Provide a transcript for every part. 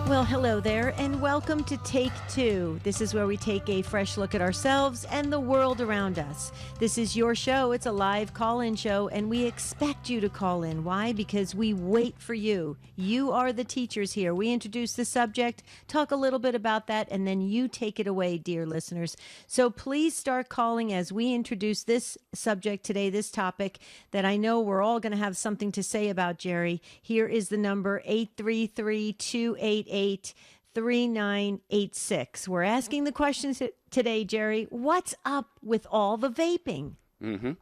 Well, hello there, and welcome to Take Two. This is where we take a fresh look at ourselves and the world around us. This is your show. It's a live call-in show, and we expect you to call in. Why? Because we wait for you. You are the teachers here. We introduce the subject, talk a little bit about that, and then you take it away, dear listeners. So please start calling as we introduce this subject today, this topic that I know we're all going to have something to say about, Jerry. Here is the number, 833-288. 3986. We're asking the questions today, Jerry. What's up with all the vaping? Mm-hmm.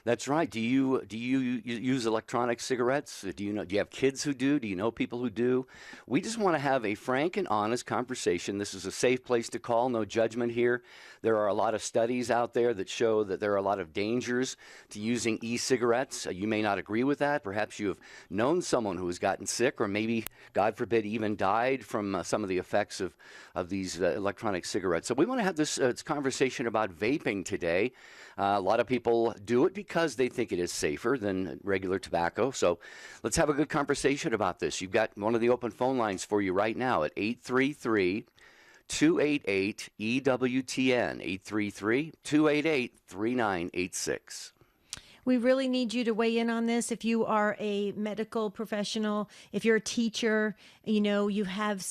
That's right. Do you use electronic cigarettes? Do you have kids who do? Do you know people who do? We just want to have a frank and honest conversation. This is a safe place to call. No judgment here. There are a lot of studies out there that show that there are a lot of dangers to using e-cigarettes. You may not agree with that. Perhaps you have known someone who has gotten sick, or maybe, God forbid, even died from some of the effects of these electronic cigarettes. So we want to have this conversation about vaping today. A lot of people do it because they think it is safer than regular tobacco. So let's have a good conversation about this. You've got one of the open phone lines for you right now at 833-288-EWTN, 833-288-3986. We really need you to weigh in on this. If you are a medical professional, if you're a teacher, you have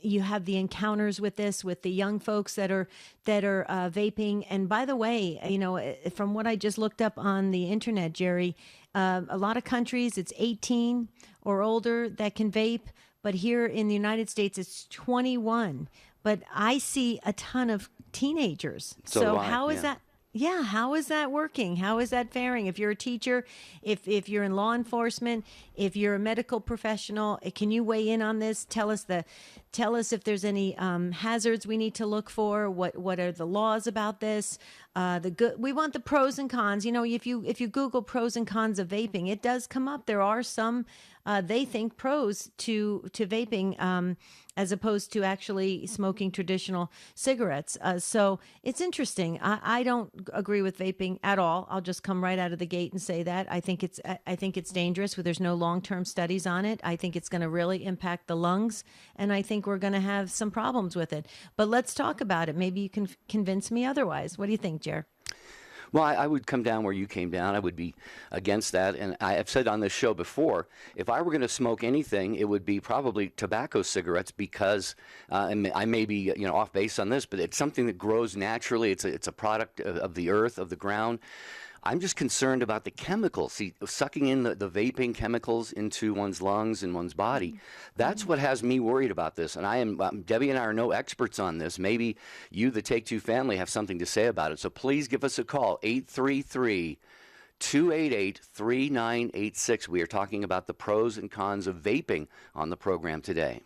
you have the encounters with this, with the young folks that are vaping. And by the way, from what I just looked up on the internet, Jerry, a lot of countries it's 18 or older that can vape, but here in the United States it's 21. But I see a ton of teenagers. So how is that? Yeah, how is that working? How is that faring? If you're a teacher, if you're in law enforcement, if you're a medical professional, can you weigh in on this? Tell us if there's any hazards we need to look for. What are the laws about this? We want the pros and cons. If you Google pros and cons of vaping, it does come up. There are some they think pros to vaping as opposed to actually smoking traditional cigarettes. So it's interesting. I don't agree with vaping at all. I'll just come right out of the gate and say that. I think it's dangerous. There's no long-term studies on it. I think it's going to really impact the lungs, and I think we're going to have some problems with it. But let's talk about it. Maybe you can convince me otherwise. What do you think, Jer? Well, I would come down where you came down. I would be against that. And I have said on this show before, if I were going to smoke anything, it would be probably tobacco cigarettes because and I may be off base on this, but it's something that grows naturally. It's a product of the earth, of the ground. I'm just concerned about the chemicals. See, sucking in the vaping chemicals into one's lungs and one's body. That's what has me worried about this. And Debbie and I are no experts on this. Maybe you, the Take Two family, have something to say about it. So please give us a call, 833-288-3986. We are talking about the pros and cons of vaping on the program today.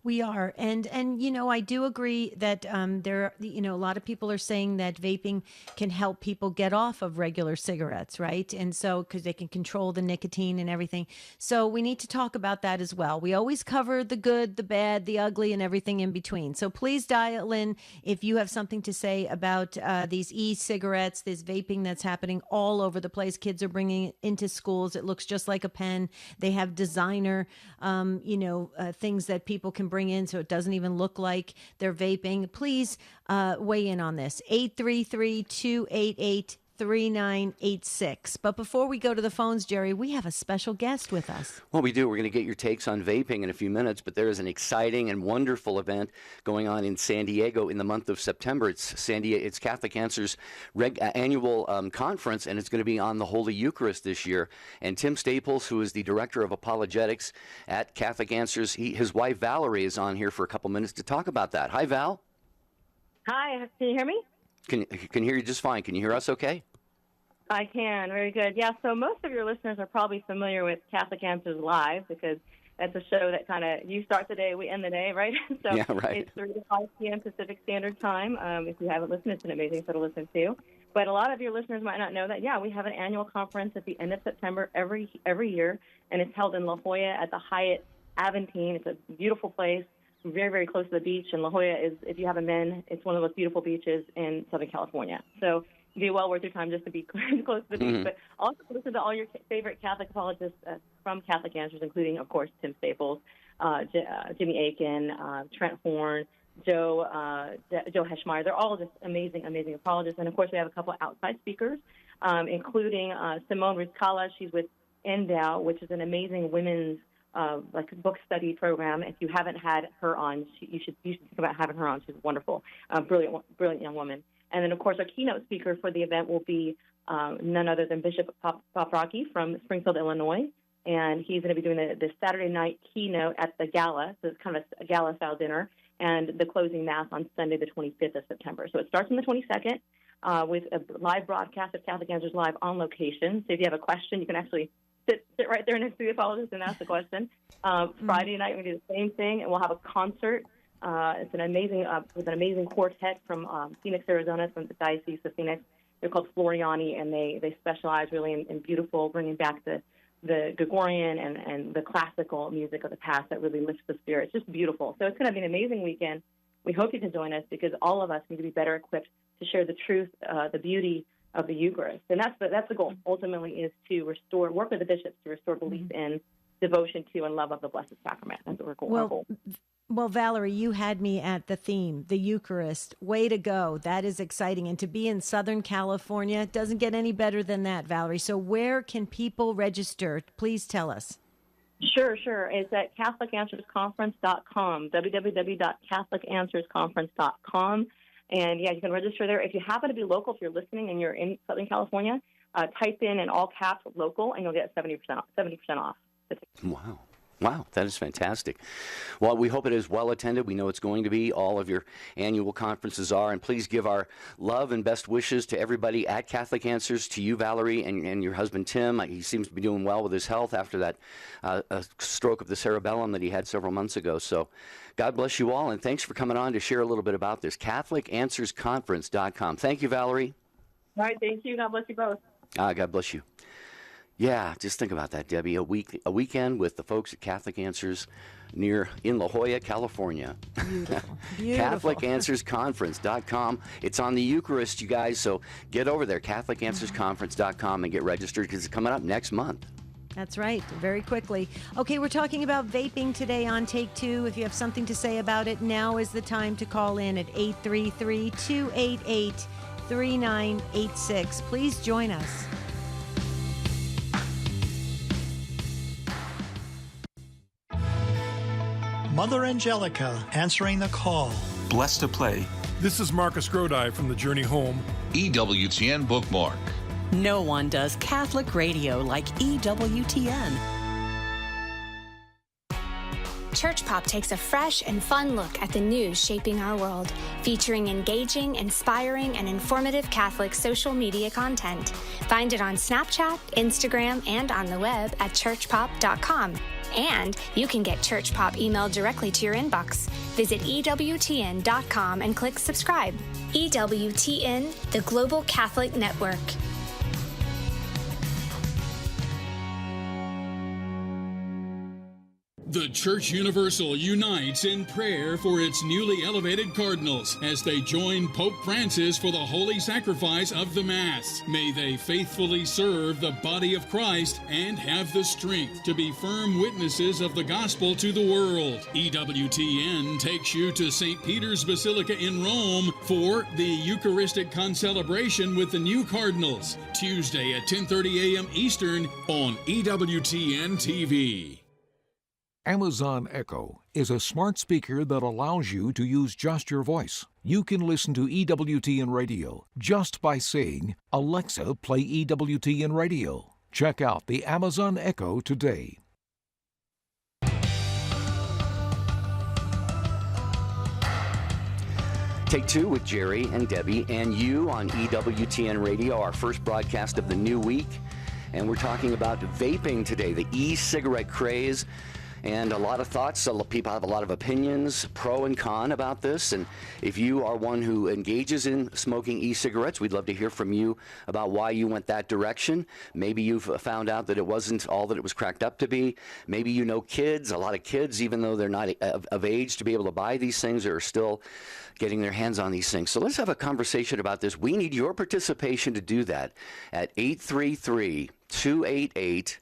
We are. And I do agree that there, a lot of people are saying that vaping can help people get off of regular cigarettes, right? And so, because they can control the nicotine and everything. So we need to talk about that as well. We always cover the good, the bad, the ugly, and everything in between. So please dial in if you have something to say about these e-cigarettes, this vaping that's happening all over the place. Kids are bringing it into schools. It looks just like a pen. They have designer, things that people can bring in so it doesn't even look like they're vaping. Please weigh in on this. 833-288-3986. But before we go to the phones, Jerry, we have a special guest with us. Well, we do. We're going to get your takes on vaping in a few minutes, but there is an exciting and wonderful event going on in San Diego in the month of September. It's Catholic Answer's annual conference, and it's going to be on the Holy Eucharist this year. And Tim Staples, who is the Director of Apologetics at Catholic Answers, his wife Valerie is on here for a couple minutes to talk about that. Hi, Val. Hi, can you hear me? Can hear you just fine. Can you hear us okay? I can. Very good. Yeah, so most of your listeners are probably familiar with Catholic Answers Live because that's a show that kind of, you start the day, we end the day, right? So yeah, right. It's 3 to 5 p.m. Pacific Standard Time. If you haven't listened, it's an amazing show to listen to. But a lot of your listeners might not know that, yeah, we have an annual conference at the end of September every year, and it's held in La Jolla at the Hyatt Aventine. It's a beautiful place, very, very close to the beach. And La Jolla is, if you haven't been, it's one of the most beautiful beaches in Southern California. So it'd be well worth your time just to be close to the beach. But also listen to all your favorite Catholic apologists from Catholic Answers, including, of course, Tim Staples. Jimmy Aiken, Trent Horn, Joe Heschmeyer. They're all just amazing, amazing apologists. And, of course, we have a couple of outside speakers, including Simone Rizcala. She's with Endow, which is an amazing women's book study program. If you haven't had her on, you should think about having her on. She's wonderful, brilliant young woman. And then, of course, our keynote speaker for the event will be none other than Bishop Poprocki from Springfield, Illinois. And he's going to be doing the Saturday night keynote at the gala. So it's kind of a gala-style dinner, and the closing mass on Sunday, the 25th of September. So it starts on the 22nd with a live broadcast of Catholic Answers Live on location. So if you have a question, you can actually sit right there next to the apologist and ask the question. Friday night, we're going to do the same thing, and we'll have a concert. It's an amazing quartet from Phoenix, Arizona, from the Diocese of Phoenix. They're called Floriani, and they specialize really in beautiful, bringing back the Gregorian and the classical music of the past that really lifts the spirit. It's just beautiful. So it's going to be an amazing weekend. We hope you can join us, because all of us need to be better equipped to share the truth, the beauty of the Eucharist. And that's the goal, ultimately, is to work with the bishops to restore belief in devotion to and love of the Blessed Sacrament. That's what our goal. Well, Valerie, you had me at the theme, the Eucharist. Way to go. That is exciting. And to be in Southern California, it doesn't get any better than that, Valerie. So where can people register? Please tell us. Sure. It's at CatholicAnswersConference.com, www.CatholicAnswersConference.com. And, yeah, you can register there. If you happen to be local, if you're listening and you're in Southern California, type in all caps local, and you'll get 70% off. Wow, that is fantastic. Well, we hope it is well attended. We know it's going to be. All of your annual conferences are. And please give our love and best wishes to everybody at Catholic Answers, to you, Valerie, and your husband, Tim. He seems to be doing well with his health after that stroke of the cerebellum that he had several months ago. So God bless you all, and thanks for coming on to share a little bit about this. CatholicAnswersConference.com. Thank you, Valerie. All right, thank you. God bless you both. God bless you. Yeah, just think about that, Debbie. A weekend with the folks at Catholic Answers in La Jolla, California. Beautiful. CatholicAnswersConference.com. It's on the Eucharist, you guys, so get over there, CatholicAnswersConference.com, and get registered, because it's coming up next month. That's right, very quickly. Okay, we're talking about vaping today on Take Two. If you have something to say about it, now is the time to call in at 833-288-3986. Please join us. Mother Angelica answering the call. Blessed to play. This is Marcus Grodi from the Journey Home. EWTN bookmark. No one does Catholic radio like EWTN. Church Pop takes a fresh and fun look at the news shaping our world, featuring engaging, inspiring, and informative Catholic social media content. Find it on Snapchat, Instagram, and on the web at churchpop.com. And you can get Church Pop emailed directly to your inbox. Visit EWTN.com and click subscribe. EWTN, the Global Catholic Network. The Church Universal unites in prayer for its newly elevated cardinals as they join Pope Francis for the holy sacrifice of the Mass. May they faithfully serve the body of Christ and have the strength to be firm witnesses of the gospel to the world. EWTN takes you to St. Peter's Basilica in Rome for the Eucharistic Concelebration with the new cardinals, Tuesday at 10:30 a.m. Eastern on EWTN TV. Amazon Echo is a smart speaker that allows you to use just your voice. You can listen to EWTN Radio just by saying, "Alexa, play EWTN Radio." Check out the Amazon Echo today. Take Two with Jerry and Debbie and you on EWTN Radio, our first broadcast of the new week. And we're talking about vaping today, the e-cigarette craze. And a lot of thoughts. People have a lot of opinions, pro and con, about this. And if you are one who engages in smoking e-cigarettes, we'd love to hear from you about why you went that direction. Maybe you've found out that it wasn't all that it was cracked up to be. Maybe you know kids, a lot of kids, even though they're not of age to be able to buy these things, are still getting their hands on these things. So let's have a conversation about this. We need your participation to do that at 833-288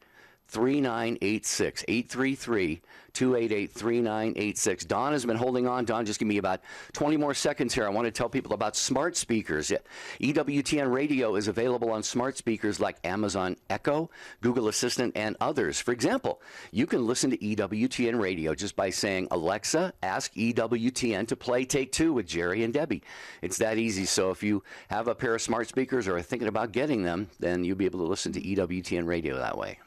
3986, 833-288-3986. Don has been holding on. Don, just give me about 20 more seconds here. I want to tell people about smart speakers. EWTN Radio is available on smart speakers like Amazon Echo, Google Assistant, and others. For example, you can listen to EWTN Radio just by saying, Alexa, ask EWTN to play Take Two with Jerry and Debbie. It's that easy. So if you have a pair of smart speakers or are thinking about getting them, then you'll be able to listen to EWTN Radio that way.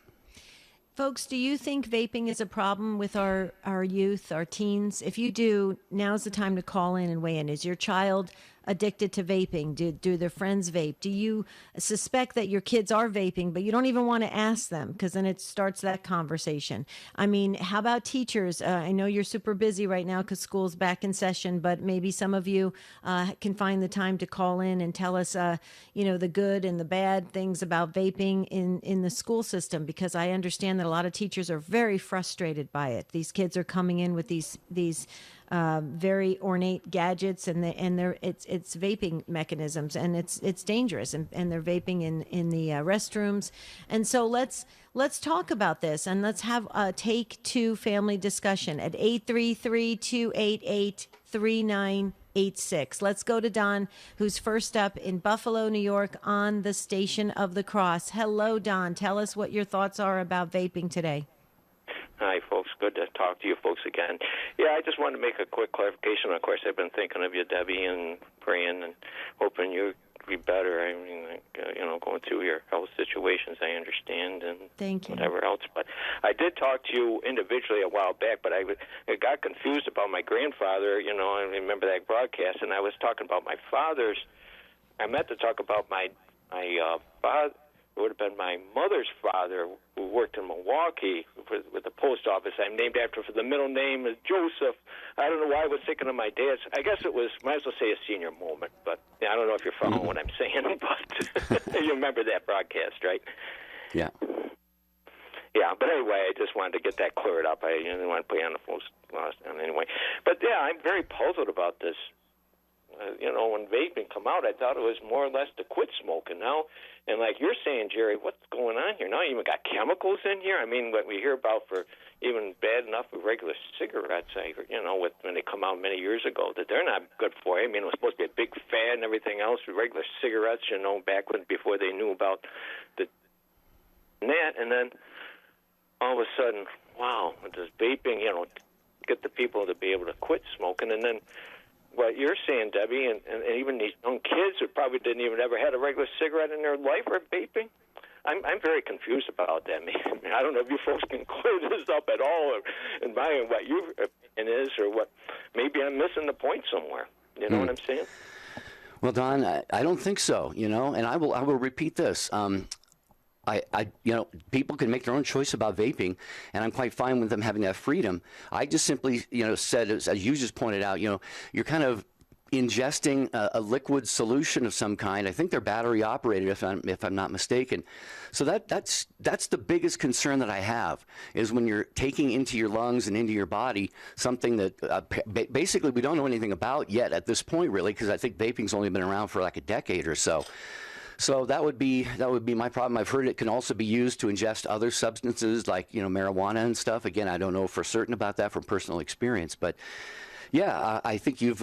Folks, do you think vaping is a problem with our youth, our teens? If you do, now's the time to call in and weigh in. Is your child addicted to vaping? Do their friends vape? Do you suspect that your kids are vaping, but you don't even want to ask them because then it starts that conversation? I mean, how about teachers? I know you're super busy right now because school's back in session, but maybe some of you can find the time to call in and tell us, the good and the bad things about vaping in the school system, because I understand that a lot of teachers are very frustrated by it. These kids are coming in with these very ornate gadgets, and it's vaping mechanisms, and it's dangerous, and they're vaping in the restrooms. And so let's talk about this, and let's have a Take Two family discussion at 833-288-3986. Let's go to Don, who's first up in Buffalo, New York, on the Station of the Cross. Hello, Don. Tell us what your thoughts are about vaping today. Hi, folks. Good to talk to you folks again. Yeah, I just wanted to make a quick clarification. Of course, I've been thinking of you, Debbie, and praying and hoping you'd be better. I mean, going through your health situations, I understand, and thank you. Whatever else. But I did talk to you individually a while back, but I got confused about my grandfather. I remember that broadcast, and I was talking about my father's. I meant to talk about my father. It would have been my mother's father, who worked in Milwaukee with the post office. I'm named after for the middle name is Joseph. I don't know why I was thinking of my dad's. I guess it was, might as well say, a senior moment. But I don't know if you're following what I'm saying, but you remember that broadcast, right? Yeah. Yeah, but anyway, I just wanted to get that cleared up. I didn't want to put you on the phone anyway. But yeah, I'm very puzzled about this. When vaping come out, I thought it was more or less to quit smoking now. And like you're saying, Jerry, what's going on here? Now you even got chemicals in here. I mean, what we hear about for even bad enough with regular cigarettes, when they come out many years ago, that they're not good for you. I mean, it was supposed to be a big fad and everything else with regular cigarettes, back before they knew about the net. And then all of a sudden, wow, with this vaping, get the people to be able to quit smoking. And then what you're saying, Debbie, and even these young kids who probably didn't even ever had a regular cigarette in their life are vaping. I'm very confused about that. I mean, I don't know if you folks can clear this up at all, or in what your opinion is, or what. Maybe I'm missing the point somewhere. You know what I'm saying? Well, Don, I don't think so. And I will repeat this. People can make their own choice about vaping, and I'm quite fine with them having that freedom. I just simply, said, as you just pointed out, you're kind of ingesting a liquid solution of some kind. I think they're battery operated, if I'm not mistaken. So that's the biggest concern that I have, is when you're taking into your lungs and into your body something that basically we don't know anything about yet at this point, really, because I think vaping's only been around for like a decade or so. So that would be my problem. I've heard it can also be used to ingest other substances like marijuana and stuff. Again, I don't know for certain about that from personal experience, but yeah, I think you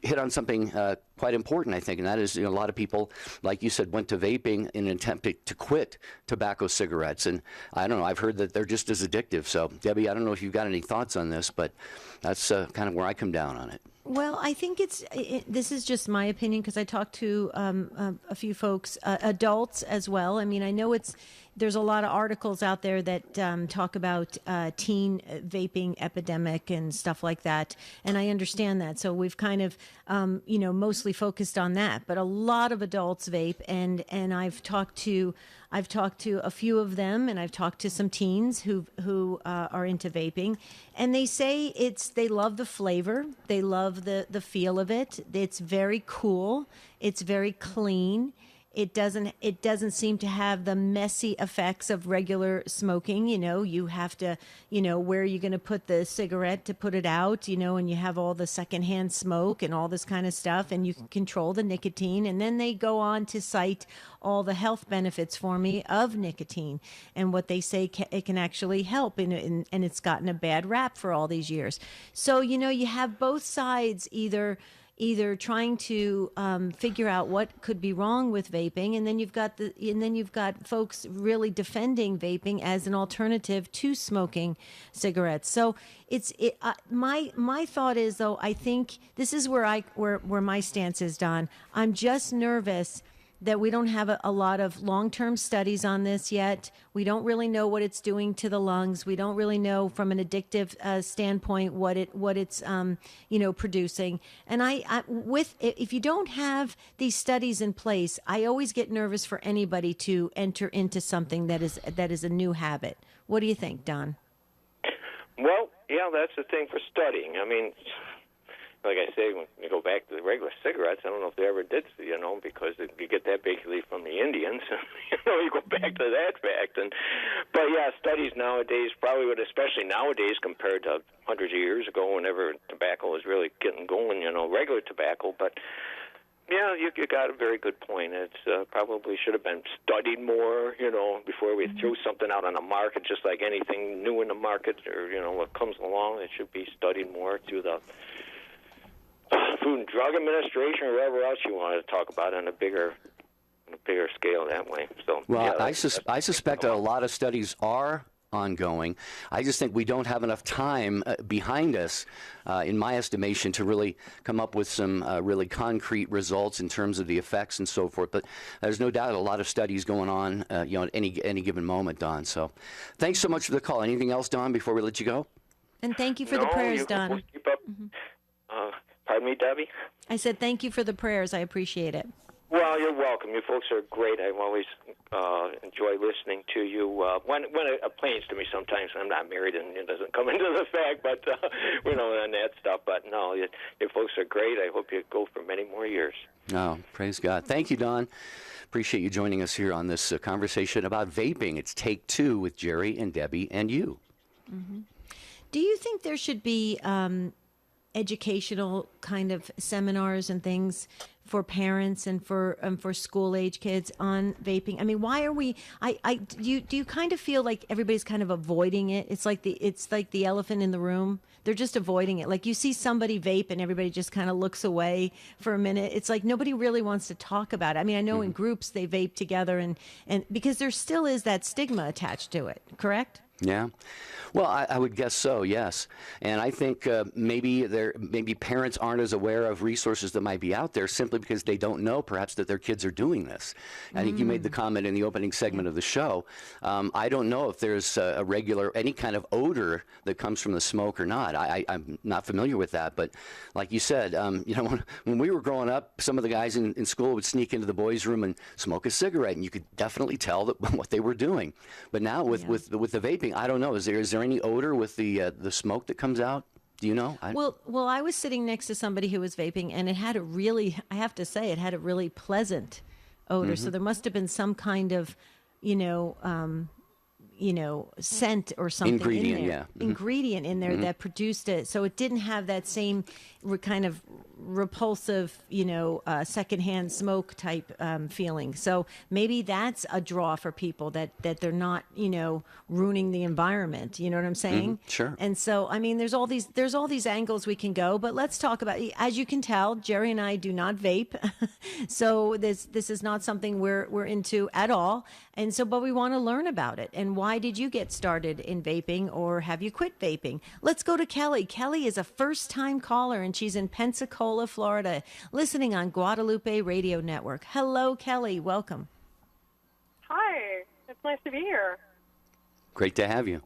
hit on something quite important. I think, and that is a lot of people, like you said, went to vaping in an attempt to quit tobacco cigarettes, and I don't know. I've heard that they're just as addictive. So Debbie, I don't know if you've got any thoughts on this, but that's kind of where I come down on it. Well, I think this is just my opinion because I talked to a few folks, adults as well. I mean, I know there's a lot of articles out there that talk about teen vaping epidemic and stuff like that, and I understand that. So we've kind of, mostly focused on that. But a lot of adults vape, and I've talked to a few of them, and I've talked to some teens who are into vaping, and they say they love the flavor, they love the feel of it. It's very cool, it's very clean, It doesn't seem to have the messy effects of regular smoking. You have to, where are you going to put the cigarette to put it out, and you have all the secondhand smoke and all this kind of stuff, and you can control the nicotine. And then they go on to cite all the health benefits for me of nicotine and what they say it can actually help. And it's gotten a bad rap for all these years. So, you have both sides either trying to figure out what could be wrong with vaping, and then you've got folks really defending vaping as an alternative to smoking cigarettes. So my thought is, though, I think this is where my stance is, Don. I'm just nervous that we don't have a lot of long-term studies on this yet. We don't really know what it's doing to the lungs. We don't really know from an addictive standpoint what it's producing. And if you don't have these studies in place, I always get nervous for anybody to enter into something that is a new habit. What do you think, Don? Well, yeah, that's the thing for studying. I mean, like I say, when you go back to the regular cigarettes, I don't know if they ever did, because you get that basically from the Indians. You go back to that fact. But yeah, studies nowadays probably would, especially nowadays compared to hundreds of years ago, whenever tobacco was really getting going, regular tobacco. But yeah, you got a very good point. It's probably should have been studied more, before we threw something out on the market, just like anything new in the market or, what comes along. It should be studied more through the Food and Drug Administration or whatever else you want to talk about on a bigger scale that way. So, well, yeah, I suspect that a lot of studies are ongoing. I just think we don't have enough time behind us, in my estimation, to really come up with some really concrete results in terms of the effects and so forth. But there's no doubt a lot of studies going on, at any given moment, Don. So, thanks so much for the call. Anything else, Don, before we let you go? And thank you for the prayers, Don. Keep up. Pardon me, Debbie? I said thank you for the prayers. I appreciate it. Well, you're welcome. You folks are great. I always enjoy listening to you. When it explains to me sometimes I'm not married and it doesn't come into the fact, but, and that stuff. But no, you folks are great. I hope you go for many more years. Oh, praise God. Thank you, Don. Appreciate you joining us here on this conversation about vaping. It's Take Two with Jerry and Debbie and you. Mm-hmm. Do you think there should be educational kind of seminars and things for parents and for school age kids on vaping? I mean, why are we? Do you kind of feel like everybody's kind of avoiding it? It's like the elephant in the room. They're just avoiding it. Like you see somebody vape and everybody just kind of looks away for a minute. It's like nobody really wants to talk about it. I mean, I know in groups they vape together and because there still is that stigma attached to it. Correct? Yeah. Well, I would guess so, yes. And I think maybe parents aren't as aware of resources that might be out there simply because they don't know perhaps that their kids are doing this. I think you made the comment in the opening segment of the show. I don't know if there's any kind of odor that comes from the smoke or not. I'm not familiar with that. But like you said, when we were growing up, some of the guys in school would sneak into the boys' room and smoke a cigarette, and you could definitely tell what they were doing. But now with the vaping, I don't know. Is there any odor with the smoke that comes out? Do you know? Well, I was sitting next to somebody who was vaping, and it had I have to say, it had a really pleasant odor. So there must have been some kind of, scent or something ingredient, in there. Yeah. Ingredient in there that produced it. So it didn't have that same kind of repulsive, secondhand smoke type feeling. So maybe that's a draw for people that they're not, ruining the environment. You know what I'm saying? Sure. And so, I mean, there's all these angles we can go, but let's talk about, as you can tell, Jerry and I do not vape. So this is not something we're into at all. And so, but we want to learn about it. And why did you get started in vaping, or have you quit vaping? Let's go to Kelly. Kelly is a first-time caller, and she's in Pensacola, Florida, listening on Guadalupe Radio Network. Hello, Kelly. Welcome. Hi. It's nice to be here. Great to have you.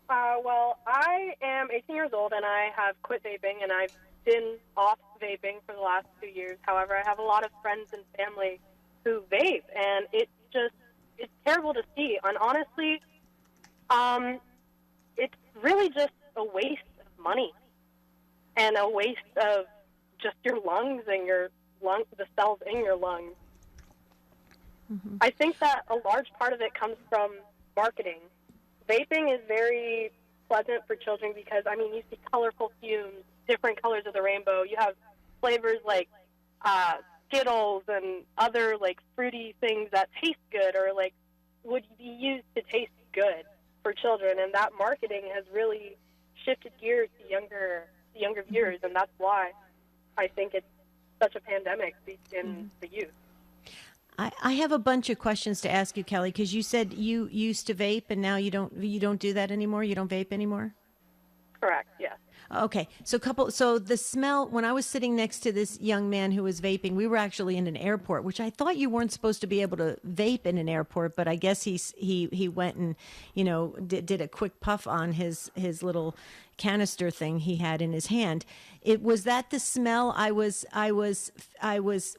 Well, I am 18 years old, and I have quit vaping, and I've been off vaping for the last 2 years. However, I have a lot of friends and family who vape, and it's terrible to see. And honestly, it's really just a waste of money and a waste of just your lungs and the cells in your lungs. I think that a large part of it comes from marketing. Vaping is very pleasant for children because, I mean, you see colorful fumes, different colors of the rainbow. You have flavors like Skittles and other, like, fruity things that taste good or, like, would be used to taste good for children. And that marketing has really shifted gears to younger viewers, and that's why I think it's such a pandemic in the youth. I have a bunch of questions to ask you, Kelly, because you said you used to vape and now you don't do that anymore. You don't vape anymore. Correct. Yes. Okay. So the smell, when I was sitting next to this young man who was vaping, we were actually in an airport, which I thought you weren't supposed to be able to vape in an airport, but I guess he went and, did a quick puff on his little canister thing he had in his hand. Was that the smell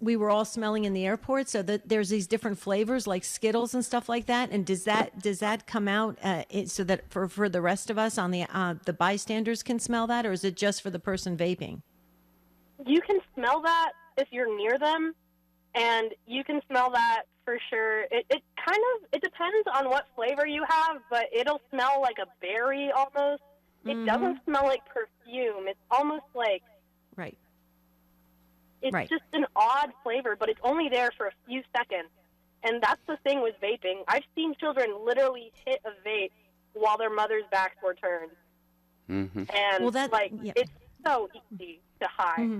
we were all smelling in the airport? So that there's these different flavors like Skittles and stuff like that. And does that come out so that for the rest of us on the bystanders can smell that, or is it just for the person vaping? You can smell that if you're near them, and you can smell that for sure. It depends on what flavor you have, but it'll smell like a berry almost. It doesn't smell like perfume. It's almost like... Right. It's right. just an odd flavor, but it's only there for a few seconds. And that's the thing with vaping. I've seen children literally hit a vape while their mother's backs were turned. Mm-hmm. And, it's so easy to hide. Mm-hmm.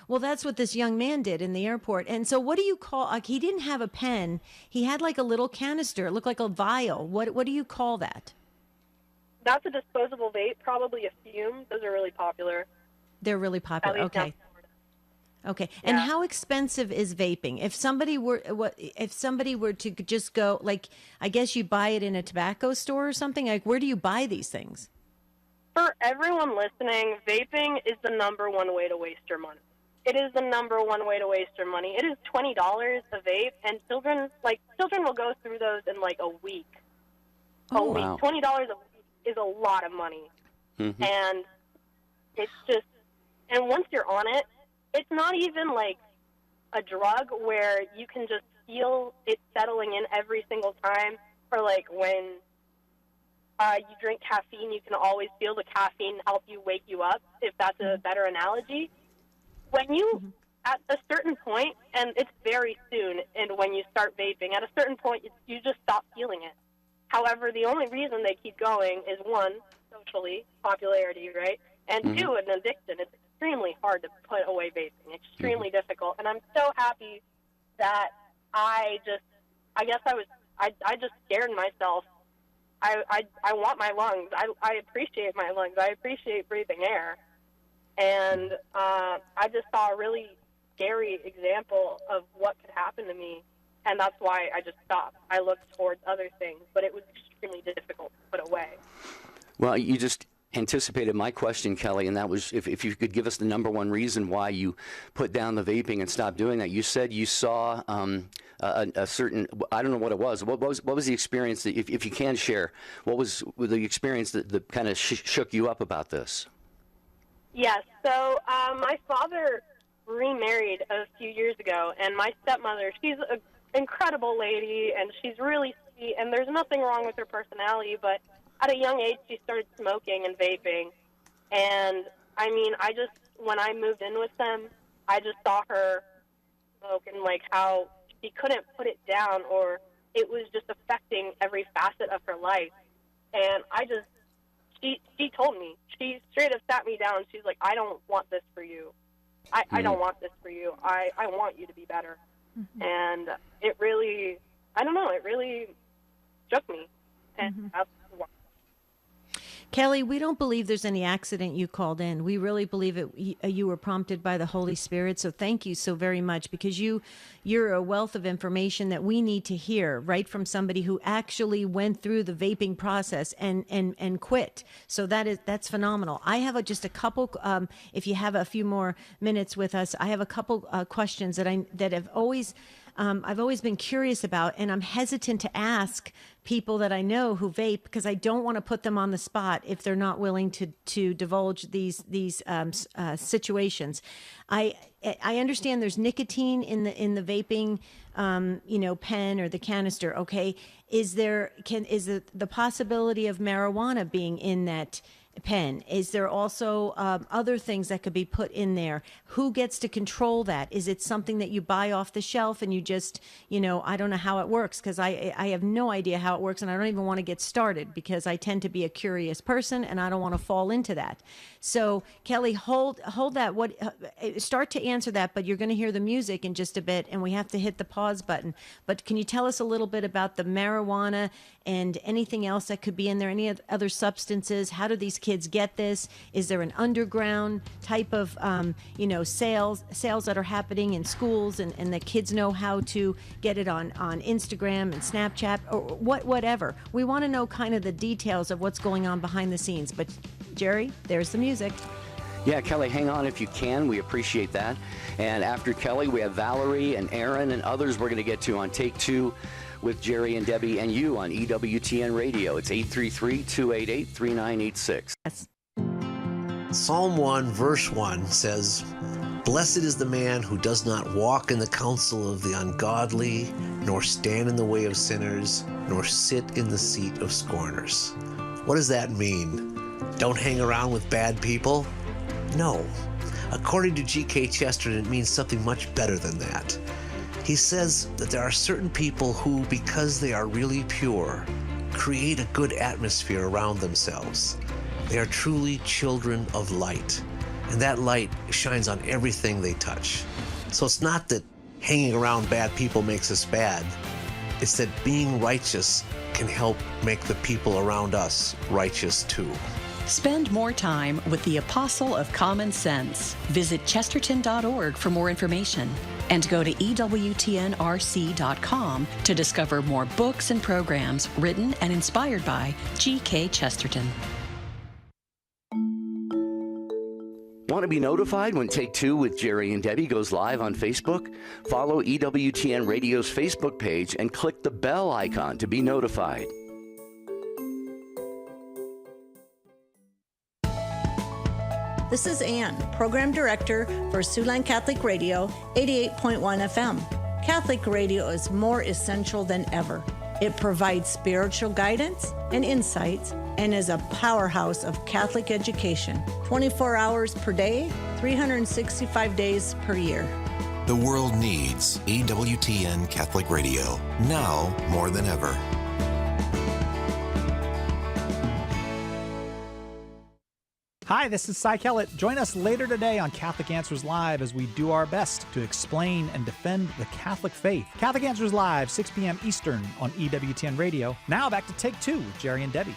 Well, that's what this young man did in the airport. And so what do you call... Like, he didn't have a pen. He had like a little canister. It looked like a vial. What do you call that? That's a disposable vape, probably a fume. Those are really popular. They're really popular. Okay. Okay. And how expensive is vaping? If somebody were to just go, like, I guess you buy it in a tobacco store or something. Like, where do you buy these things? For everyone listening, vaping is the number one way to waste your money. It is the number one way to waste your money. It is $20 a vape, and children will go through those in like a week. Wow. $20 a week is a lot of money. Mm-hmm. And it's just, and once you're on it, it's not even like a drug where you can just feel it settling in every single time. Or like when you drink caffeine, you can always feel the caffeine help you wake you up, if that's a better analogy. When you, at a certain point, and it's very soon, and when you start vaping, at a certain point, you just stop feeling it. However, the only reason they keep going is, one, socially, popularity, right? And two, an addiction. It's extremely hard to put away vaping, extremely difficult. And I'm so happy that I just scared myself. I want my lungs. I appreciate my lungs. I appreciate breathing air. And I just saw a really scary example of what could happen to me. And that's why I just stopped. I looked towards other things, but it was extremely difficult to put away. Well, you just anticipated my question, Kelly, and that was if you could give us the number one reason why you put down the vaping and stopped doing that. You said you saw a certain, I don't know what it was. What was the experience that, if you can share, what was the experience that kind of shook you up about this? Yes. So my father remarried a few years ago, and my stepmother, she's an incredible lady, and she's really sweet, and there's nothing wrong with her personality, but at a young age, she started smoking and vaping. And, I mean, when I moved in with them, I just saw her smoke and, like, how she couldn't put it down, or it was just affecting every facet of her life. And she told me, she straight up sat me down. She's like, I don't want this for you. I don't want this for you. I want you to be better. Mm-hmm. And it really, I don't know, it really shook me. And that's why. Kelly, we don't believe there's any accident you called in. We really believe you were prompted by the Holy Spirit. So thank you so very much, because you're a wealth of information that we need to hear right from somebody who actually went through the vaping process and quit. So that's phenomenal. I have just a couple. If you have a few more minutes with us, I have a couple questions that have always I've always been curious about, and I'm hesitant to ask people that I know who vape because I don't want to put them on the spot if they're not willing to divulge these situations. I understand there's nicotine in the vaping pen or the canister. Okay, is the possibility of marijuana being in that pen? Is there also other things that could be put in there? Who gets to control that? Is it something that you buy off the shelf and you just, I don't know how it works because I have no idea how it works, and I don't even want to get started because I tend to be a curious person and I don't want to fall into that. So Kelly, hold that. Start to answer that, but you're going to hear the music in just a bit and we have to hit the pause button. But can you tell us a little bit about the marijuana and anything else that could be in there, any other substances? How do these kids get this? Is there an underground type of, sales that are happening in schools and the kids know how to get it on Instagram and Snapchat or whatever? We want to know kind of the details of what's going on behind the scenes. But Jerry, there's the music. Yeah, Kelly, hang on if you can. We appreciate that. And after Kelly, we have Valerie and Aaron and others we're going to get to on Take Two with Jerry and Debbie and you on EWTN Radio. It's 833-288-3986. Yes. Psalm 1, verse 1 says, "Blessed is the man who does not walk in the counsel of the ungodly, nor stand in the way of sinners, nor sit in the seat of scorners." What does that mean? Don't hang around with bad people? No. According to G.K. Chesterton, it means something much better than that. He says that there are certain people who, because they are really pure, create a good atmosphere around themselves. They are truly children of light, and that light shines on everything they touch. So it's not that hanging around bad people makes us bad. It's that being righteous can help make the people around us righteous too. Spend more time with the Apostle of Common Sense. Visit chesterton.org for more information and go to EWTNRC.com to discover more books and programs written and inspired by G.K. Chesterton. Want to be notified when Take Two with Jerry and Debbie goes live on Facebook? Follow EWTN Radio's Facebook page and click the bell icon to be notified. This is Ann, Program Director for Siouxland Catholic Radio, 88.1 FM. Catholic radio is more essential than ever. It provides spiritual guidance and insights and is a powerhouse of Catholic education, 24 hours per day, 365 days per year. The world needs EWTN Catholic Radio, now more than ever. Hi, this is Cy Kellett. Join us later today on Catholic Answers Live as we do our best to explain and defend the Catholic faith. Catholic Answers Live, 6 p.m. Eastern on EWTN Radio. Now back to Take Two with Jerry and Debbie.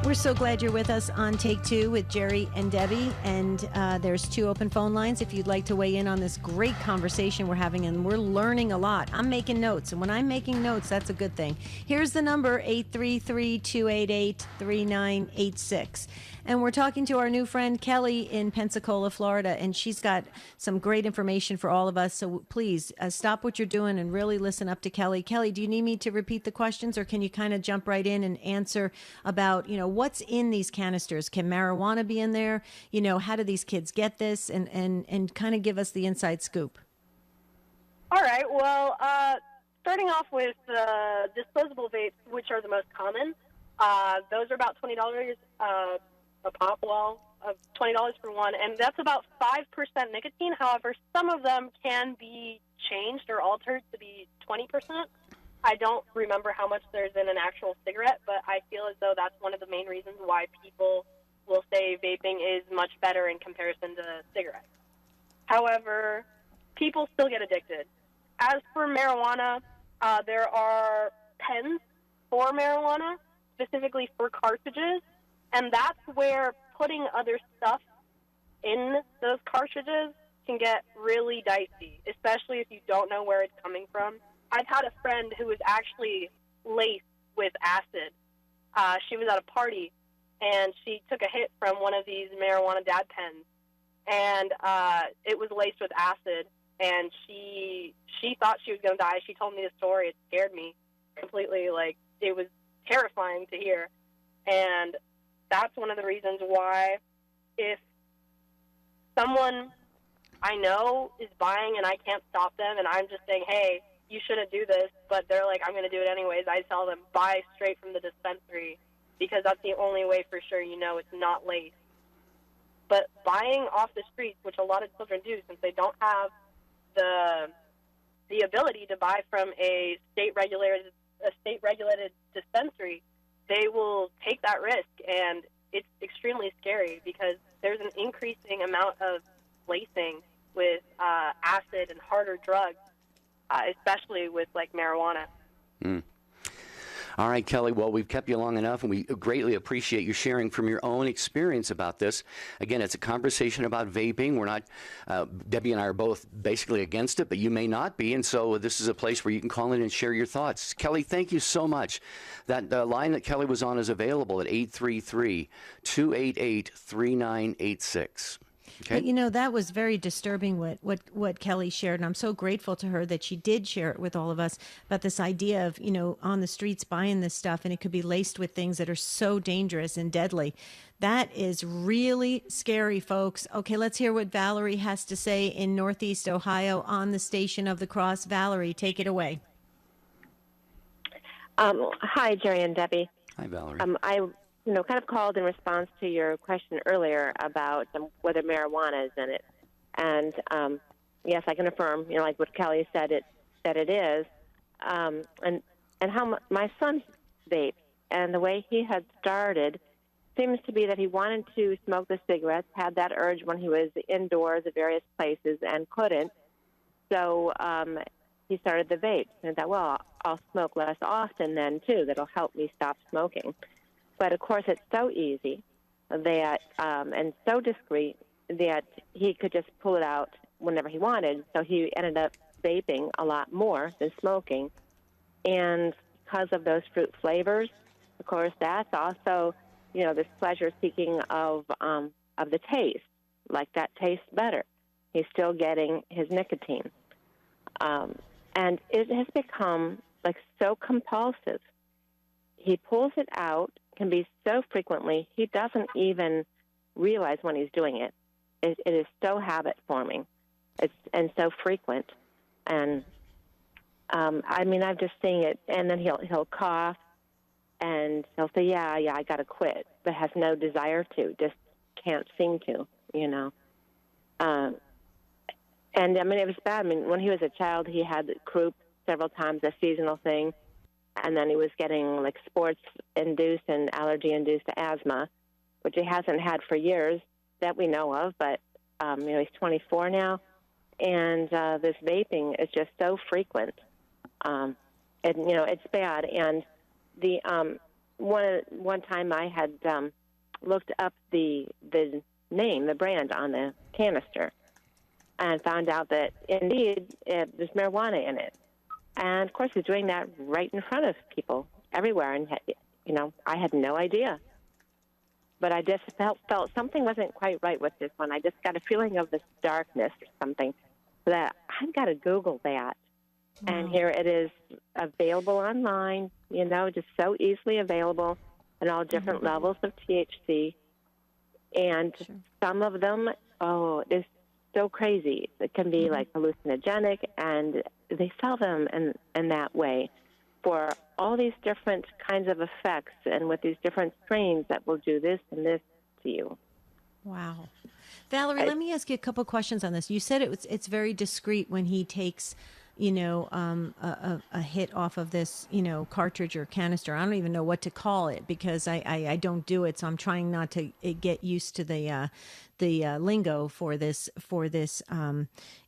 We're so glad you're with us on Take Two with Jerry and Debbie. And there's 2 open phone lines if you'd like to weigh in on this great conversation we're having. And we're learning a lot. I'm making notes. And when I'm making notes, that's a good thing. Here's the number, 833-288-3986. And we're talking to our new friend Kelly in Pensacola, Florida, and she's got some great information for all of us. So please stop what you're doing and really listen up to Kelly. Kelly, do you need me to repeat the questions, or can you kind of jump right in and answer about, what's in these canisters? Can marijuana be in there? How do these kids get this? And kind of give us the inside scoop. All right. Well, starting off with disposable vapes, which are the most common, those are about $20 a pop, of $20 for one, and that's about 5% nicotine. However, some of them can be changed or altered to be 20%. I don't remember how much there's in an actual cigarette, but I feel as though that's one of the main reasons why people will say vaping is much better in comparison to cigarettes. However, people still get addicted. As for marijuana, there are pens for marijuana, specifically for cartridges, and that's where putting other stuff in those cartridges can get really dicey, especially if you don't know where it's coming from. I've had a friend who was actually laced with acid. She was at a party, and she took a hit from one of these marijuana dad pens, and it was laced with acid, and she thought she was going to die. She told me the story. It scared me completely. Like, it was terrifying to hear. And that's one of the reasons why, if someone I know is buying and I can't stop them, and I'm just saying, hey, you shouldn't do this, but they're like, I'm going to do it anyways, I tell them, buy straight from the dispensary, because that's the only way for sure you know it's not laced. But buying off the streets, which a lot of children do, since they don't have the ability to buy from a state regulated dispensary, they will take that risk, and it's extremely scary because there's an increasing amount of lacing with acid and harder drugs, especially with like marijuana. All right, Kelly. Well, we've kept you long enough, and we greatly appreciate you sharing from your own experience about this. Again, it's a conversation about vaping. We're not, Debbie and I are both basically against it, but you may not be, and so this is a place where you can call in and share your thoughts. Kelly, thank you so much. That line that Kelly was on is available at 833-288-3986. Okay. But, you know, that was very disturbing what Kelly shared, and I'm so grateful to her that she did share it with all of us about this idea of, you know, on the streets buying this stuff, and it could be laced with things that are so dangerous and deadly. That is really scary, folks. Okay, let's hear what Valerie has to say in Northeast Ohio on the Station of the Cross. Valerie, take it away. Hi, Jerry and Debbie. Hi, Valerie. I kind of called in response to your question earlier about whether marijuana is in it. And yes, I can affirm, like what Kelly said, that it is. And how my son vapes, and the way he had started seems to be that he wanted to smoke the cigarettes, had that urge when he was indoors at various places and couldn't. So he started the vape. And I thought, well, I'll smoke less often then, too. That'll help me stop smoking. But, of course, it's so easy that and so discreet that he could just pull it out whenever he wanted. So he ended up vaping a lot more than smoking. And because of those fruit flavors, of course, that's also, this pleasure-seeking of the taste. Like, that tastes better. He's still getting his nicotine. And it has become, so compulsive. He pulls it out, can be so frequently, he doesn't even realize when he's doing it. It is so habit-forming and so frequent. And, I've just seen it, and then he'll cough, and he'll say, yeah, I got to quit, but has no desire to, just can't seem to, And, it was bad. When he was a child, he had croup several times, a seasonal thing. And then he was getting, sports-induced and allergy-induced asthma, which he hasn't had for years that we know of. But, he's 24 now. And this vaping is just so frequent. It's bad. And the one time I had looked up the name, the brand on the canister, and found out that, indeed, there's marijuana in it. And, of course, he's doing that right in front of people everywhere. And, I had no idea. But I just felt something wasn't quite right with this one. I just got a feeling of this darkness or something. So that I've got to Google that. Wow. And here it is available online, just so easily available, and all different levels of THC. And some of them, it's so crazy. It can be hallucinogenic, and they sell them in that way for all these different kinds of effects and with these different strains that will do this and this to you. Wow. Valerie, let me ask you a couple questions on this. You said it's very discreet when he takes, a hit off of this, cartridge or canister. I don't even know what to call it because I don't do it. So I'm trying not to get used to the lingo for this.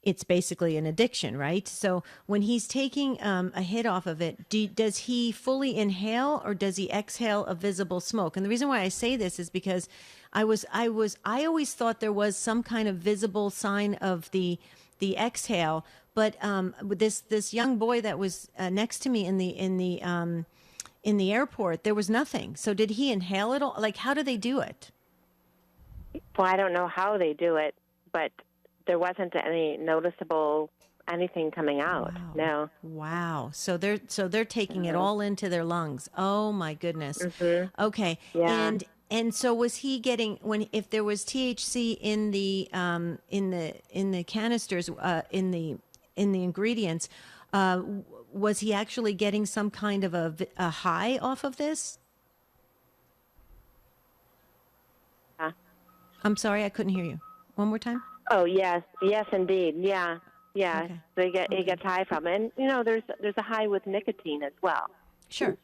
It's basically an addiction, right? So when he's taking a hit off of it, does he fully inhale or does he exhale a visible smoke? And the reason why I say this is because I always thought there was some kind of visible sign of the exhale, but this young boy that was next to me in in the airport, there was nothing. So did he inhale it all? Like, how do they do it? Well, I don't know how they do it, but there wasn't any noticeable anything coming out. Wow. No. Wow. So they're taking it all into their lungs. Oh my goodness. Mm-hmm. Okay. Yeah. And so was he getting, if there was THC in the canisters, in the ingredients, was he actually getting some kind of a high off of this? I'm sorry, I couldn't hear you. One more time. Oh yes, indeed, yeah. Okay. So he gets high from it, and there's a high with nicotine as well. Sure.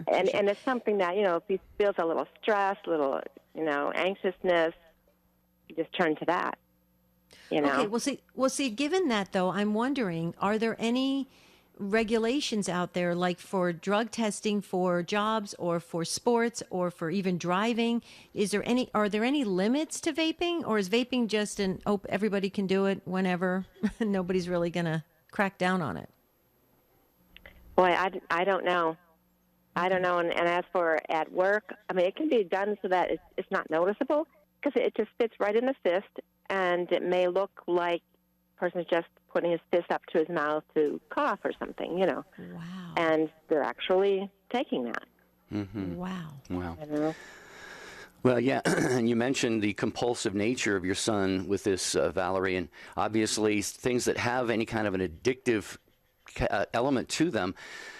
And it's something that if he feels a little stress, a little anxiousness, you just turn to that. Okay. Well, see. Given that, though, I'm wondering: are there any regulations out there, like for drug testing for jobs or for sports or for even driving? Are there any limits to vaping, or is vaping just everybody can do it whenever? Nobody's really going to crack down on it. Boy, I don't know. I don't know. And as for at work, I mean, it can be done so that it's not noticeable, because it just fits right in the fist, and it may look like the person's just putting his fist up to his mouth to cough or something, Wow. And they're actually taking that. Mm-hmm. Wow. Well, yeah, and you mentioned the compulsive nature of your son with this, Valerie, and obviously things that have any kind of an addictive element to them.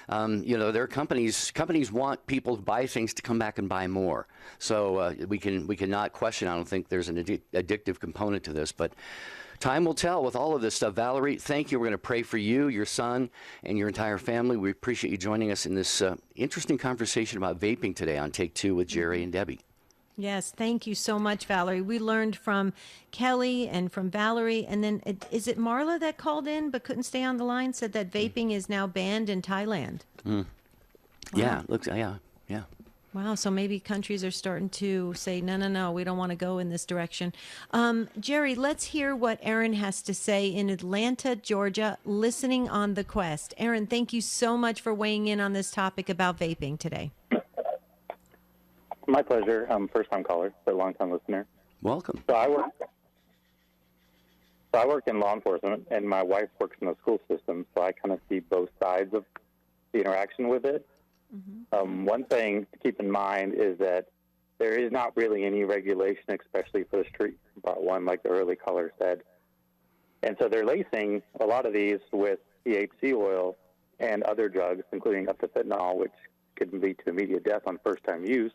There are companies want people to buy things to come back and buy more. So we cannot question. I don't think there's an addictive component to this, but time will tell with all of this stuff. Valerie, thank you. We're going to pray for you, your son, and your entire family. We appreciate you joining us in this interesting conversation about vaping today on Take Two with Jerry and Debbie. Yes, thank you so much, Valerie. We learned from Kelly and from Valerie, and then is it Marla that called in but couldn't stay on the line, said that vaping is now banned in Thailand. Mm. Wow. Yeah. Wow, so maybe countries are starting to say, no, we don't want to go in this direction. Jerry, let's hear what Aaron has to say in Atlanta, Georgia, listening on The Quest. Aaron, thank you so much for weighing in on this topic about vaping today. My pleasure. First-time caller, but long-time listener. Welcome. So I work in law enforcement, and my wife works in the school system, so I kind of see both sides of the interaction with it. Mm-hmm. One thing to keep in mind is that there is not really any regulation, especially for the street part one, like the early caller said. And so they're lacing a lot of these with THC oil and other drugs, including up to fentanyl, which could lead to immediate death on first-time use.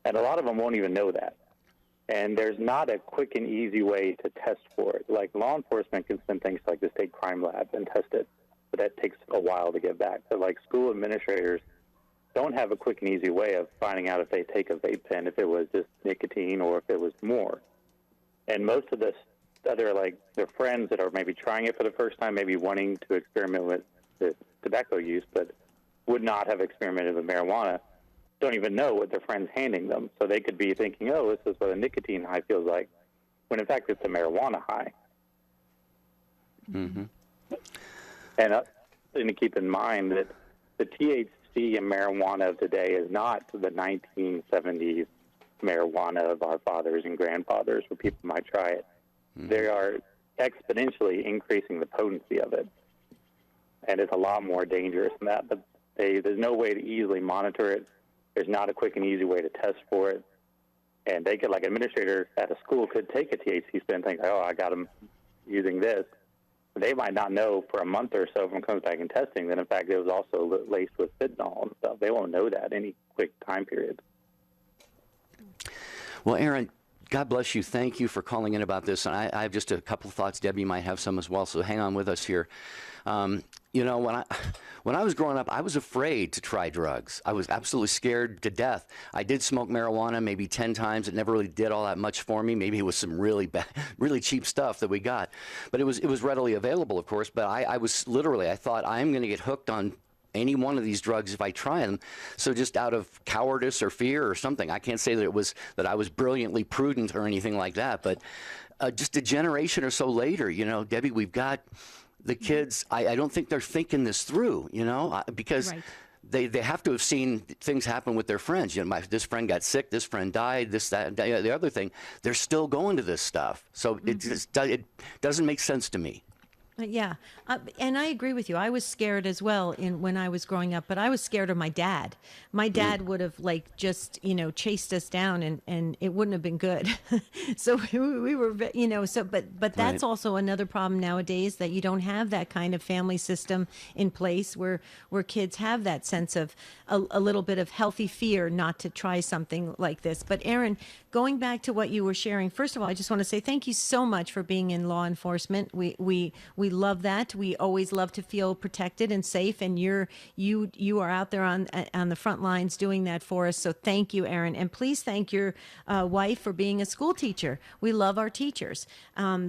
And a lot of them won't even know that. And there's not a quick and easy way to test for it. Like law enforcement can send things like the state crime lab and test it, but that takes a while to get back. But like school administrators don't have a quick and easy way of finding out if they take a vape pen, if it was just nicotine or if it was more. And most of this other, like their friends that are maybe trying it for the first time, maybe wanting to experiment with the tobacco use, but would not have experimented with marijuana, don't even know what their friend's handing them. So they could be thinking, oh, this is what a nicotine high feels like, when in fact it's a marijuana high. Mm-hmm. And to keep in mind that the THC in marijuana of today is not the 1970s marijuana of our fathers and grandfathers where people might try it. Mm-hmm. They are exponentially increasing the potency of it. And it's a lot more dangerous than that. But there's no way to easily monitor it. There's not a quick and easy way to test for it. And they could, like an administrator at a school could take a THC spin and think, oh, I got them using this. They might not know for a month or so when it comes back in testing that, in fact, it was also laced with fentanyl and stuff. They won't know that any quick time period. Well, Aaron, God bless you. Thank you for calling in about this. And I have just a couple of thoughts. Debbie might have some as well, so hang on with us here. When I was growing up, I was afraid to try drugs. I was absolutely scared to death. I did smoke marijuana maybe 10 times. It never really did all that much for me. Maybe it was some really bad, really cheap stuff that we got. But it was readily available, of course. But I was literally, I thought, I'm going to get hooked on any one of these drugs if I try them. So just out of cowardice or fear or something, I can't say that I was brilliantly prudent or anything like that. But just a generation or so later, Debbie, we've got the kids. I don't think they're thinking this through, because they have to have seen things happen with their friends. You know, this friend got sick, this friend died, this, that, the other thing. They're still going to this stuff. So it doesn't make sense to me. Yeah, and I agree with you. I was scared as well when I was growing up, but I was scared of my dad. My dad would have just chased us down, and it wouldn't have been good. So we were but that's also another problem nowadays, that you don't have that kind of family system in place where kids have that sense of a little bit of healthy fear not to try something like this. But Aaron, going back to what you were sharing, first of all, I just want to say thank you so much for being in law enforcement. We love that. We always love to feel protected and safe, and you are out there on the front lines doing that for us. So thank you, Aaron, and please thank your wife for being a school teacher. We love our teachers.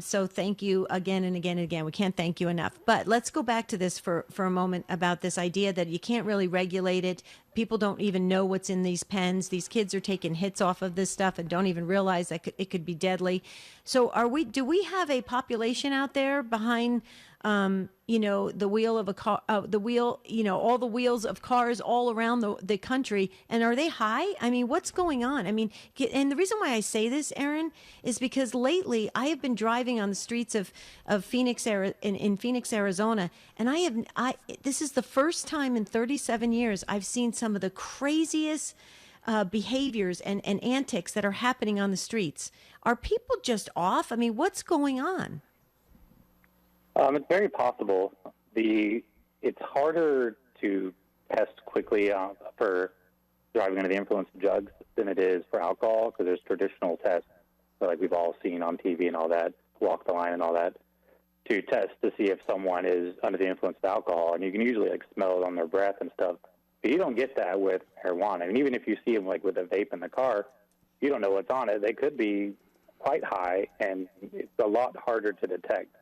So thank you again and again and again. We can't thank you enough. But let's go back to this for a moment about this idea that you can't really regulate it. People don't even know what's in these pens. These kids are taking hits off of this stuff and don't even realize that it could be deadly. So do we have a population out there behind, the wheel of a car, all the wheels of cars all around the country? And are they high? I mean, what's going on? I mean, and the reason why I say this, Aaron, is because lately I have been driving on the streets of Phoenix, in Phoenix, Arizona, and this is the first time in 37 years I've seen some of the craziest behaviors and antics that are happening on the streets. Are people just off? I mean, what's going on? It's very possible. It's harder to test quickly for driving under the influence of drugs than it is for alcohol, because there's traditional tests, like we've all seen on TV and all that, walk the line and all that, to test to see if someone is under the influence of alcohol, and you can usually smell it on their breath and stuff. But you don't get that with marijuana. I mean, even if you see them with a vape in the car, you don't know what's on it. They could be quite high, and it's a lot harder to detect.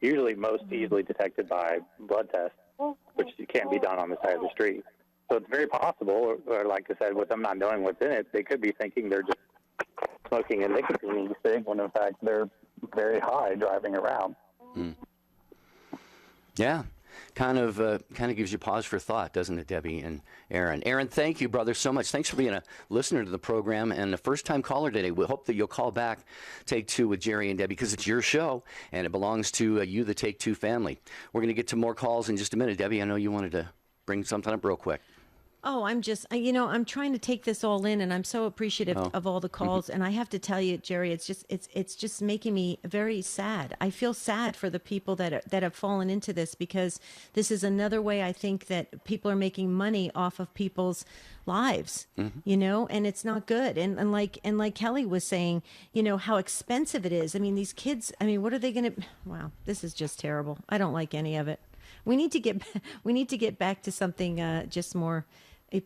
Usually most easily detected by blood tests, which can't be done on the side of the street. So it's very possible, or like I said, with them not knowing what's in it, they could be thinking they're just smoking a nicotine stick when in fact they're very high driving around. Yeah. Kind of gives you pause for thought, doesn't it, Debbie and Aaron? Aaron, thank you, brother, so much. Thanks for being a listener to the program and a first-time caller today. We hope that you'll call back Take Two with Jerry and Debbie, because it's your show, and it belongs to you, the Take Two family. We're going to get to more calls in just a minute. Debbie, I know you wanted to bring something up real quick. Oh, I'm just, I'm trying to take this all in, and I'm so appreciative of all the calls. And I have to tell you, Jerry, it's just making me very sad. I feel sad for the people that have fallen into this, because this is another way I think that people are making money off of people's lives, and it's not good. And like Kelly was saying, how expensive it is. I mean, these kids, what are they going to, wow, this is just terrible. I don't like any of it. We need to get back to something just more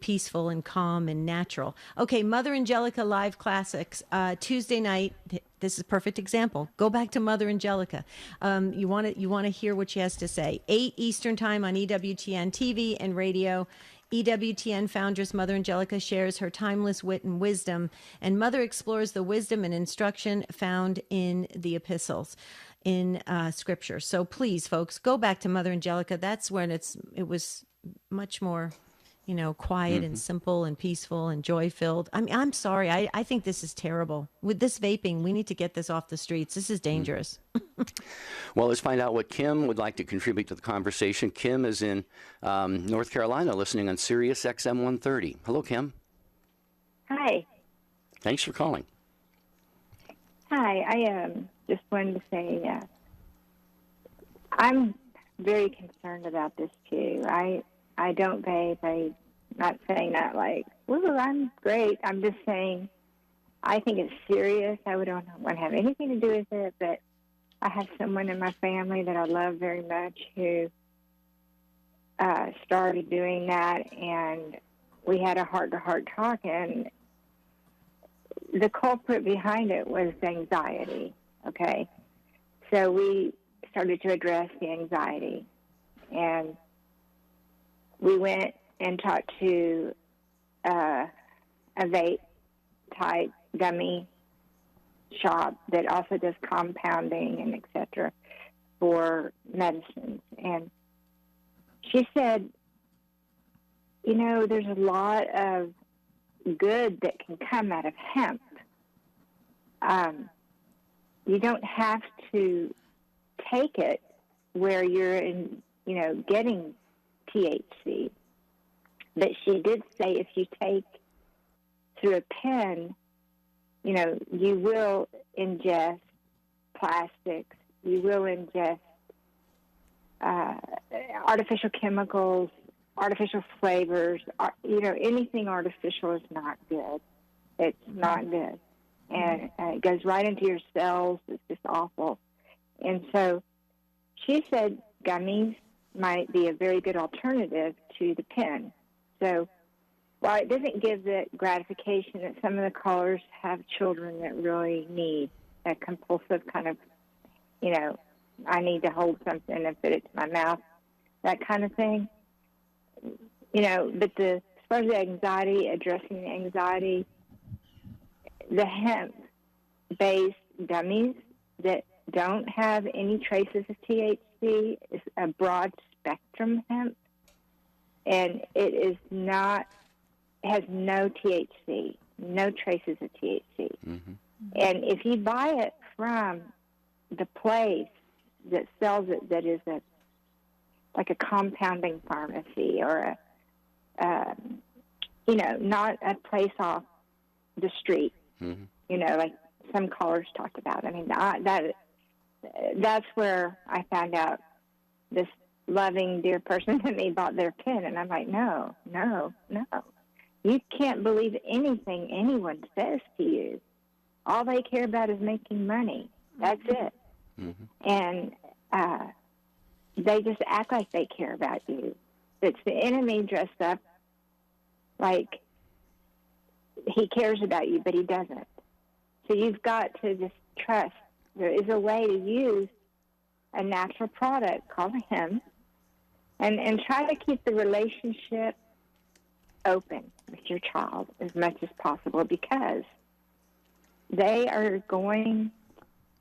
peaceful and calm and natural. Okay, Mother Angelica Live Classics, Tuesday night. This is a perfect example. Go back to Mother Angelica. You want to hear what she has to say. 8 Eastern Time on EWTN TV and radio. EWTN foundress Mother Angelica shares her timeless wit and wisdom, and Mother explores the wisdom and instruction found in the epistles, in Scripture. So please, folks, go back to Mother Angelica. That's when it was much more, quiet and simple and peaceful and joy-filled. I'm sorry. I think this is terrible. With this vaping, we need to get this off the streets. This is dangerous. Well, let's find out what Kim would like to contribute to the conversation. Kim is in North Carolina, listening on Sirius XM 130. Hello, Kim. Hi. Thanks for calling. Hi. I just wanted to say I'm very concerned about this, too. I don't vape. I'm not saying that woo, I'm great. I'm just saying I think it's serious. I don't want to have anything to do with it, but I have someone in my family that I love very much who started doing that, and we had a heart-to-heart talk, and the culprit behind it was anxiety, okay? So we started to address the anxiety, and we went and talked to a vape-type gummy shop that also does compounding and et cetera for medicines. And she said there's a lot of good that can come out of hemp. You don't have to take it where you're getting THC. But she did say if you take through a pen, you will ingest plastics, you will ingest artificial chemicals, artificial flavors. Anything artificial is not good. It's not good. And it goes right into your cells. It's just awful. And so she said gummies might be a very good alternative to the pen. So while it doesn't give the gratification that some of the callers have children that really need a compulsive kind of, I need to hold something and put it to my mouth, that kind of thing. But as far as the anxiety, addressing the anxiety, the hemp-based gummies that don't have any traces of THC is a broad spectrum hemp, and it is not, has no THC, no traces of THC. Mm-hmm. And if you buy it from the place that sells it, that is like a compounding pharmacy or not a place off the street, like some callers talked about. I mean, that's where I found out this loving, dear person to me bought their pen, and I'm like, no. You can't believe anything anyone says to you. All they care about is making money. That's it. Mm-hmm. And they just act like they care about you. It's the enemy dressed up like he cares about you, but he doesn't. So you've got to just trust. There is a way to use a natural product called hemp and try to keep the relationship open with your child as much as possible, because they're going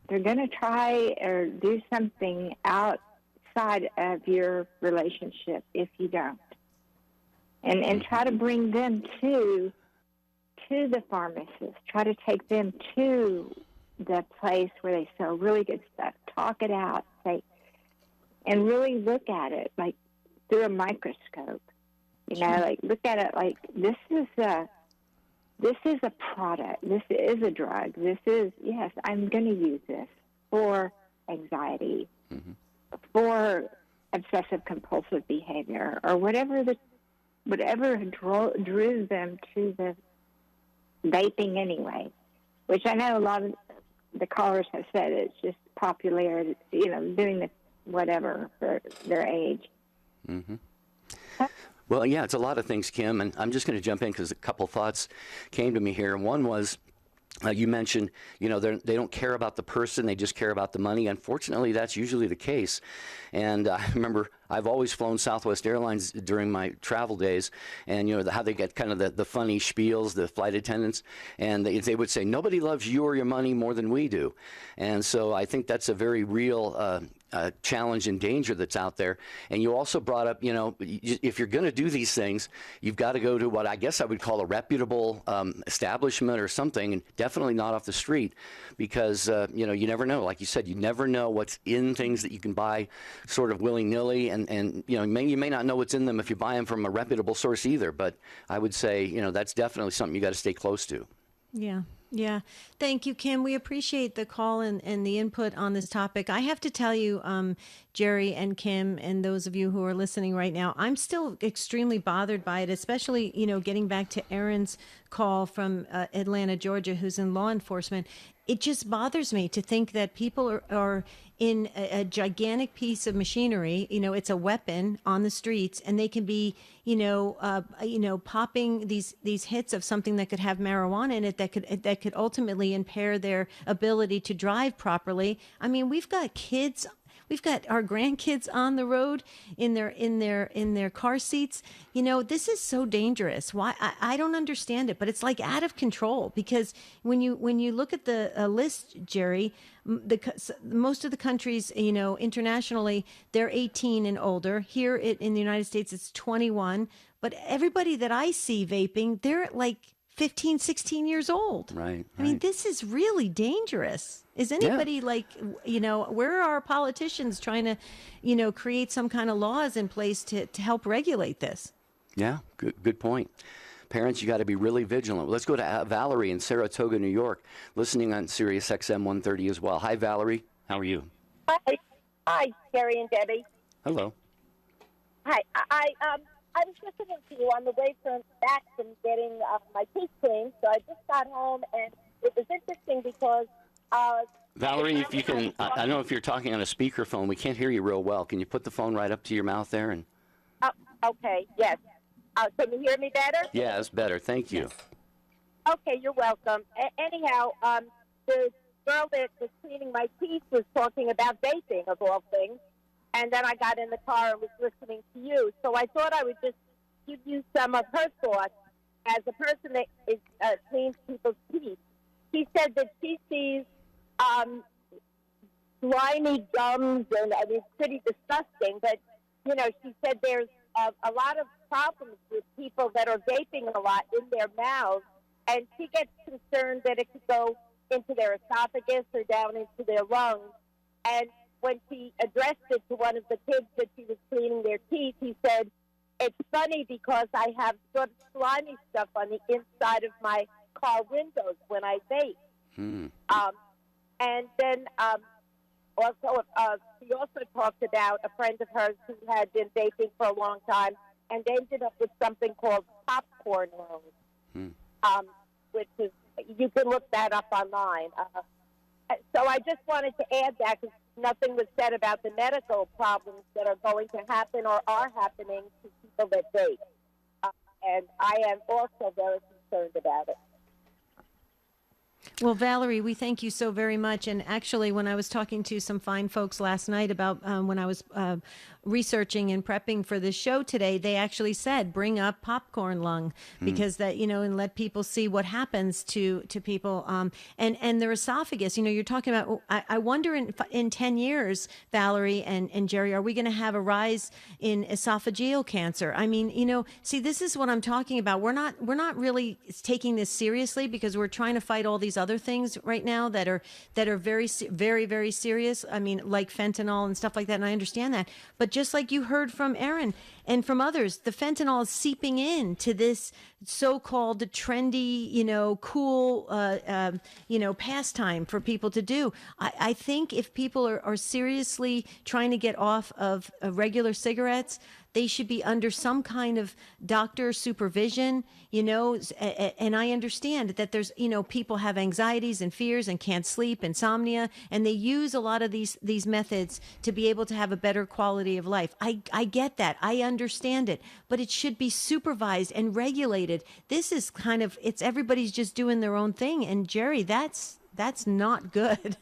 to try or do something outside of your relationship if you don't. And try to bring them to the pharmacist. Try to take them to the place where they sell really good stuff. Talk it out. And really look at it like through a microscope. Like look at it like this is a product. This is a drug. This is, yes, I'm going to use this for anxiety, for obsessive compulsive behavior, or whatever drew them to the vaping anyway, which I know a lot of the callers have said it's just popularity, doing the whatever for their age. Mm-hmm. Well, yeah, it's a lot of things, Kim, and I'm just going to jump in because a couple thoughts came to me here. One was, you mentioned, they don't care about the person, they just care about the money. Unfortunately, that's usually the case. And I remember I've always flown Southwest Airlines during my travel days, and how they get kind of the funny spiels, the flight attendants, and they would say, nobody loves you or your money more than we do. And so I think that's a very real challenge and danger that's out there. And you also brought up, if you're going to do these things, you've got to go to what I guess I would call a reputable establishment or something, and definitely not off the street, because, you never know. Like you said, you never know what's in things that you can buy sort of willy-nilly, and you may not know what's in them if you buy them from a reputable source either. But I would say, that's definitely something you got to stay close to. Yeah. Thank you, Kim. We appreciate the call and the input on this topic. I have to tell you, Jerry and Kim and those of you who are listening right now, I'm still extremely bothered by it, especially, getting back to Aaron's call from Atlanta, Georgia, who's in law enforcement. It just bothers me to think that people are in a gigantic piece of machinery. It's a weapon on the streets, and they can be, popping these hits of something that could have marijuana in it that could ultimately impair their ability to drive properly. I mean, we've got kids We've got our grandkids on the road in their car seats. This is so dangerous. Why? I don't understand it, but it's like out of control, because when you look at the list, Jerry, most of the countries, internationally, they're 18 and older. Here in the United States, it's 21. But everybody that I see vaping, they're like 15, 16 years old. Right. I mean, this is really dangerous. Is anybody where are our politicians trying to, create some kind of laws in place to help regulate this? Yeah, good point. Parents, you got to be really vigilant. Let's go to Valerie in Saratoga, New York, listening on Sirius XM 130 as well. Hi, Valerie. How are you? Hi, Gary and Debbie. Hello. Hi. I was listening to you on the way back from getting my teeth cleaned, so I just got home, and it was interesting because... Valerie, if you can, I don't know if you're talking on a speakerphone. We can't hear you real well. Can you put the phone right up to your mouth there? And okay, yes. Can you hear me better? yeah, it's better. Thank you. Okay, you're welcome. Anyhow, the girl that was cleaning my teeth was talking about vaping, of all things. And then I got in the car and was listening to you. So I thought I would just give you some of her thoughts as a person that cleans people's teeth. She said that she sees slimy gums, and it's pretty disgusting. But, she said there's a lot of problems with people that are vaping a lot in their mouths. And she gets concerned that it could go into their esophagus or down into their lungs. And when she addressed it to one of the kids that she was cleaning their teeth, he said, "It's funny because I have sort of slimy stuff on the inside of my car windows when I vape." And then she also talked about a friend of hers who had been vaping for a long time and ended up with something called popcorn lungs, which is, you can look that up online. So I just wanted to add that, because nothing was said about the medical problems that are going to happen or are happening to people that vape. And I am also very concerned about it. Well, Valerie, we thank you so very much. And actually, when I was talking to some fine folks last night about when I was researching and prepping for this show today, they actually said, bring up popcorn lung, because that, and let people see what happens to people and their esophagus. You're talking about, I wonder in 10 years, Valerie and Jerry, are we going to have a rise in esophageal cancer? I mean, see, this is what I'm talking about. We're not really taking this seriously, because we're trying to fight all these other things right now that are very, very, very serious. I mean, like fentanyl and stuff like that. And I understand that, but just like you heard from Aaron and from others, the fentanyl is seeping into this so-called trendy, cool, pastime for people to do. I think if people are seriously trying to get off of regular cigarettes, they should be under some kind of doctor supervision, and I understand that there's, people have anxieties and fears and can't sleep, insomnia, and they use a lot of these methods to be able to have a better quality of life. I get that. I understand it, but it should be supervised and regulated. This is everybody's just doing their own thing. And Jerry, that's not good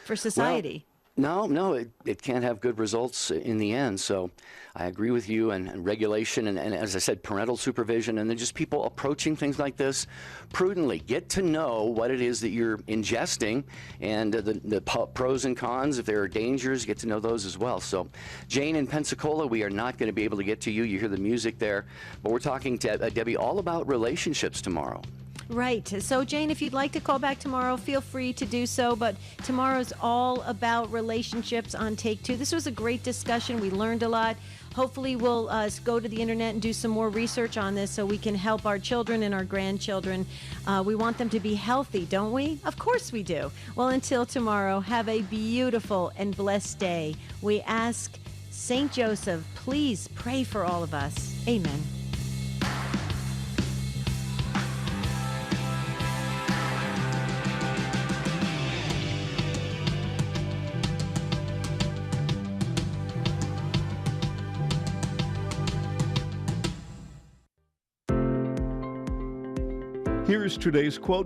for society. Well, no, it can't have good results in the end. So I agree with you, and regulation and, as I said, parental supervision, and then just people approaching things like this prudently. Get to know what it is that you're ingesting and the pros and cons. If there are dangers, get to know those as well. So Jane in Pensacola, we are not going to be able to get to you. You hear the music there. But we're talking to Debbie all about relationships tomorrow. Right. So, Jane, if you'd like to call back tomorrow, feel free to do so. But tomorrow's all about relationships on Take Two. This was a great discussion. We learned a lot. Hopefully, we'll go to the internet and do some more research on this so we can help our children and our grandchildren. We want them to be healthy, don't we? Of course we do. Well, until tomorrow, have a beautiful and blessed day. We ask St. Joseph, please pray for all of us. Amen. Here's today's quote